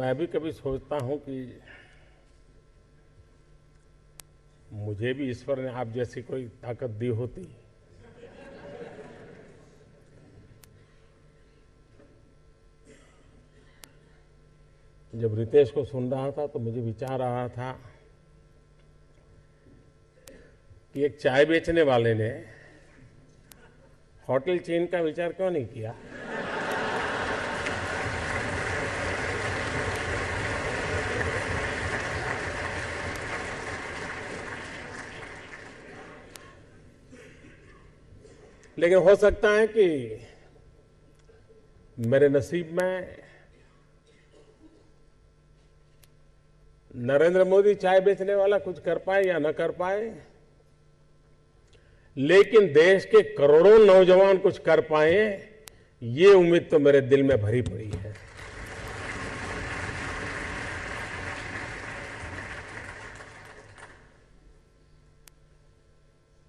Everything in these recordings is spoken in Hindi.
मैं भी कभी सोचता हूं कि मुझे भी ईश्वर ने आप जैसी कोई ताकत दी होती। जब रितेश को सुन रहा था तो मुझे विचार आ रहा था कि एक चाय बेचने वाले ने होटल चेन का विचार क्यों नहीं किया। लेकिन हो सकता है कि मेरे नसीब में नरेंद्र मोदी चाय बेचने वाला कुछ कर पाए या न कर पाए, लेकिन देश के करोड़ों नौजवान कुछ कर पाए, ये उम्मीद तो मेरे दिल में भरी पड़ी है।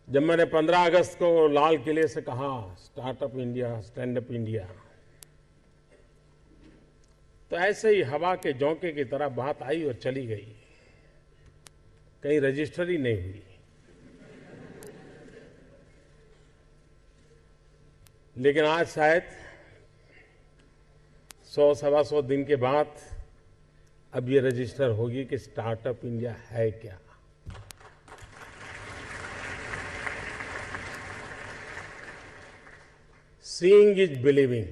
जब मैंने 15 अगस्त को लाल किले से कहा startup India, stand up India, तो ऐसे ही हवा के झोंके की तरह बात आई और चली गई, कहीं रजिस्टर ही नहीं हुई। लेकिन आज शायद 100-125 दिन के बाद अब ये रजिस्टर होगी कि स्टार्टअप इंडिया है क्या। Seeing is believing.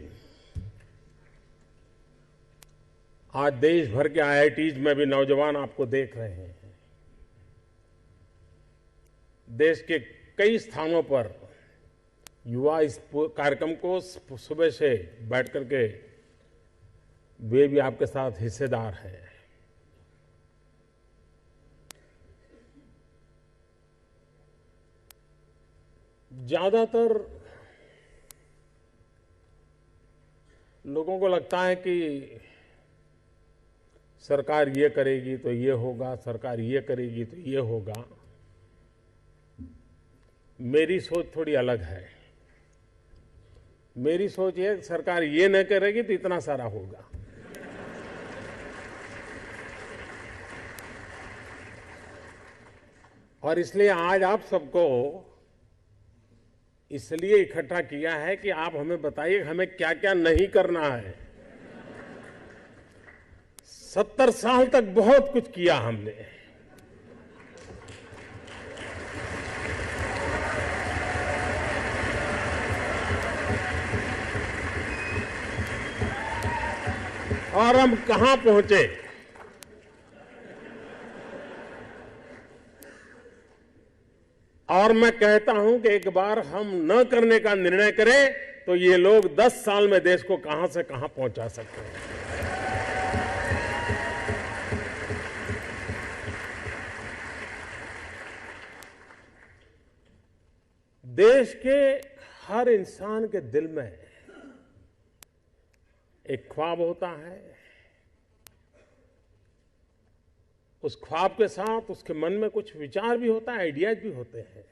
आज देश भर के आईआईटीज में भी नौजवान आपको देख रहे हैं। देश के कई स्थानों पर युवा इस कार्यक्रम को सुबह से बैठ करके वे भी आपके साथ हिस्सेदार हैं। ज्यादातर लोगों को लगता है कि सरकार ये करेगी तो ये होगा, सरकार ये करेगी तो ये होगा। मेरी सोच थोड़ी अलग है। मेरी सोच ये सरकार ये न करेगी तो इतना सारा होगा। और इसलिए आज आप सबको इसलिए इकट्ठा किया है कि आप हमें बताइए हमें क्या क्या नहीं करना है। 70 साल तक बहुत कुछ किया हमने। और हम कहां पहुंचे। और मैं कहता हूं कि एक बार हम न करने का निर्णय करें तो ये लोग 10 साल में देश को कहां से कहां पहुंचा सकते हैं। देश के हर इंसान के दिल में एक ख्वाब होता है। उस ख्वाब के साथ उसके मन में कुछ विचार भी होता है, आइडियाज भी होते हैं।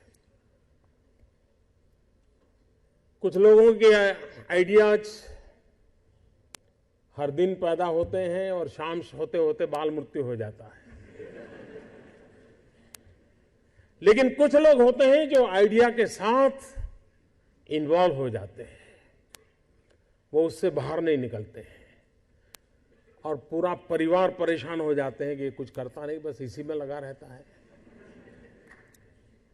कुछ लोगों के आइडियाज हर दिन पैदा होते हैं और शाम होते होते बाल मृत्यु हो जाता है। लेकिन कुछ लोग होते हैं जो आइडिया के साथ इन्वॉल्व हो जाते हैं, वो उससे बाहर नहीं निकलते हैं और पूरा परिवार परेशान हो जाते हैं कि ये कुछ करता नहीं, बस इसी में लगा रहता है,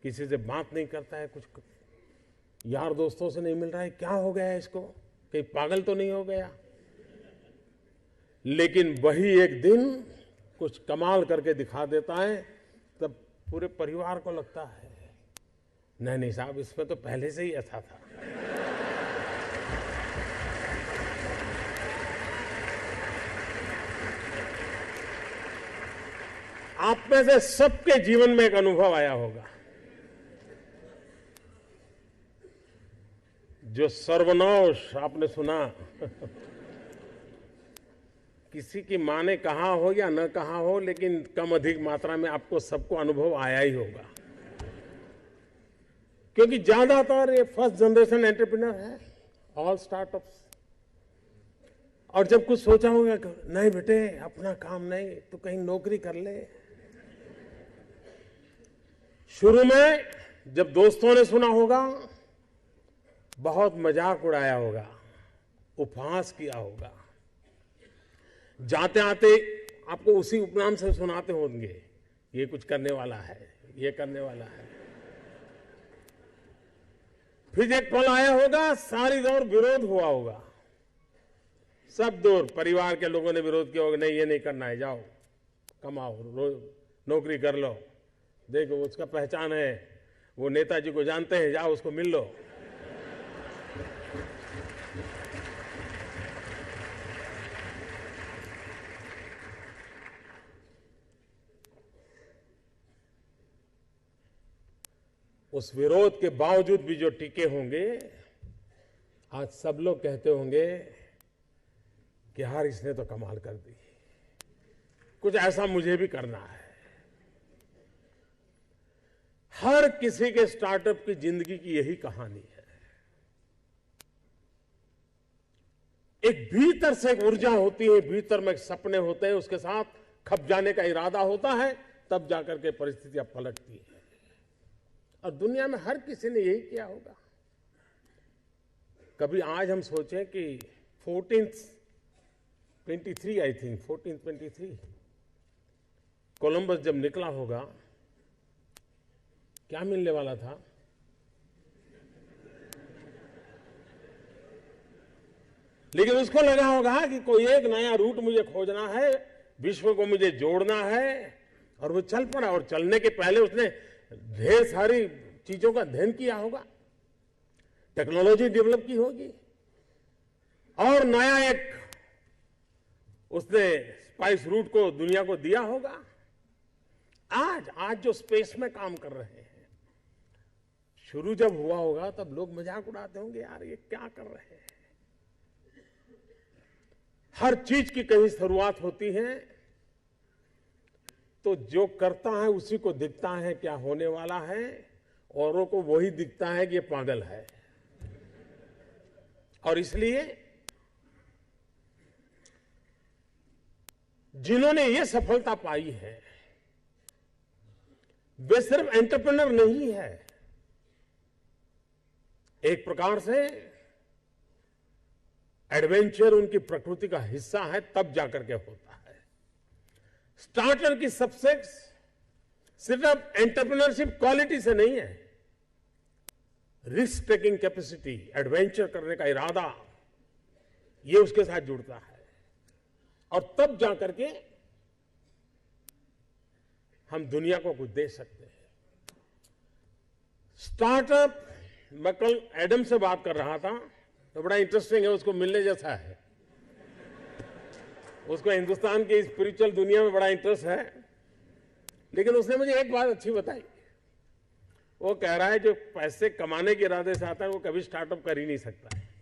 किसी से बात नहीं करता है, कुछ यार दोस्तों से नहीं मिल रहा है, क्या हो गया है इसको, कहीं पागल तो नहीं हो गया। लेकिन वही एक दिन कुछ कमाल करके दिखा देता है, तब पूरे परिवार को लगता है नहीं नहीं साहब, इसमें तो पहले से ही ऐसा था। आप में से सबके जीवन में एक अनुभव आया होगा, जो सर्वनाश आपने सुना। किसी की मां ने कहा हो या न कहा हो, लेकिन कम अधिक मात्रा में आपको सबको अनुभव आया ही होगा, क्योंकि ज्यादातर ये फर्स्ट जनरेशन एंटरप्रेन्योर है, ऑल स्टार्टअप्स। और जब कुछ सोचा होगा नहीं बेटे अपना काम नहीं तो कहीं नौकरी कर ले। शुरू में जब दोस्तों ने सुना होगा बहुत मजाक उड़ाया होगा, उपहास किया होगा, जाते आते आपको उसी उपनाम से सुनाते होंगे ये कुछ करने वाला है, ये करने वाला है। फिर एक पल आया होगा सारी दौर विरोध हुआ होगा, सब दूर परिवार के लोगों ने विरोध किया होगा, नहीं ये नहीं करना है, जाओ कमाओ नौकरी कर लो, देखो उसका पहचान है, वो नेताजी को जानते हैं, जाओ उसको मिल लो। उस विरोध के बावजूद भी जो टिके होंगे, आज सब लोग कहते होंगे कि यार इसने तो कमाल कर दी, कुछ ऐसा मुझे भी करना है। हर किसी के स्टार्टअप की जिंदगी की यही कहानी है। एक भीतर से एक ऊर्जा होती है, भीतर में सपने होते हैं, उसके साथ खप जाने का इरादा होता है, तब जाकर के परिस्थितियां पलटती हैं। और दुनिया में हर किसी ने यही किया होगा। कभी आज हम सोचें कि 1423 आई थिंक 1423 कोलंबस जब निकला होगा, क्या मिलने वाला था? लेकिन उसको लगा होगा कि कोई एक नया रूट मुझे खोजना है, विश्व को मुझे जोड़ना है, और वो चल पड़ा। और चलने के पहले उसने ढेर सारी चीजों का अध्ययन किया होगा, टेक्नोलॉजी डेवलप की होगी, और नया एक उसने स्पाइस रूट को दुनिया को दिया होगा। आज जो स्पेस में काम कर रहे हैं, शुरू जब हुआ होगा तब लोग मजाक उड़ाते होंगे, यार ये क्या कर रहे हैं। हर चीज की कहीं शुरुआत होती है, तो जो करता है उसी को दिखता है क्या होने वाला है, औरों को वही दिखता है कि ये पागल है। और इसलिए जिन्होंने ये सफलता पाई है वे सिर्फ एंटरप्रेन्योर नहीं है, एक प्रकार से एडवेंचर उनकी प्रकृति का हिस्सा है, तब जाकर के होता है। स्टार्टर की सक्सेस सिर्फ एंटरप्रेन्योरशिप क्वालिटी से नहीं है, रिस्क टेकिंग कैपेसिटी, एडवेंचर करने का इरादा, ये उसके साथ जुड़ता है। और तब जाकर के हम दुनिया को कुछ दे सकते हैं। स्टार्टअप, मैं कल एडम से बात कर रहा था तो बड़ा इंटरेस्टिंग है, उसको मिलने जैसा है। उसको हिंदुस्तान की स्पिरिचुअल दुनिया में बड़ा इंटरेस्ट है, लेकिन उसने मुझे एक बात अच्छी बताई। वो कह रहा है जो पैसे कमाने के इरादे से आता है वो कभी स्टार्टअप कर ही नहीं सकता है।